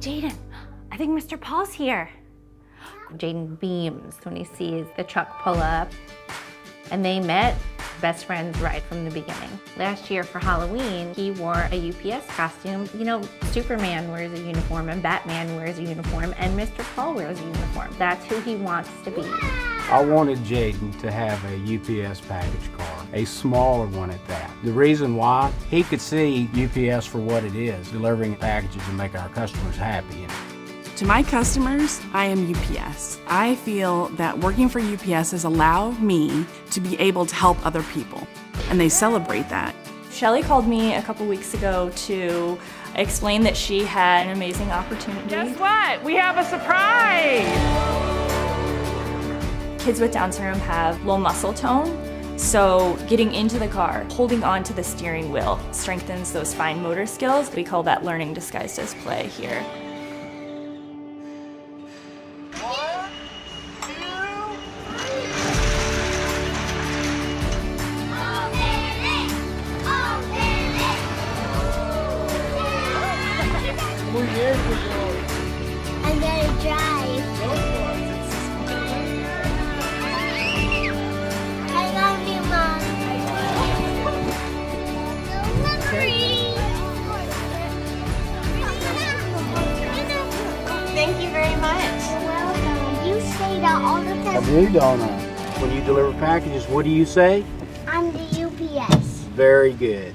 Jaden, I think Mr. Paul's here. Jaden beams when he sees the truck pull up. And they met best friends right from the beginning. Last year for Halloween, he wore a UPS costume. You know, Superman wears a uniform and Batman wears a uniform and Mr. Paul wears a uniform. That's who he wants to be. I wanted Jaden to have a UPS package car, a smaller one at that. The reason why, he could see UPS for what it is, delivering packages and make our customers happy. To my customers, I am UPS. I feel that working for UPS has allowed me to be able to help other people, and they celebrate that. Shelly called me a couple weeks ago to explain that she had an amazing opportunity. Guess what? We have a surprise! Kids with Down syndrome have low muscle tone, so getting into the car, holding on to the steering wheel strengthens those fine motor skills. We call that learning disguised as play here. I'm gonna drive. I love you, Mom. Thank you very much. You're welcome. You say that all the I time. do, don't I? When you deliver packages, what do you say? I'm the UPS. Very good.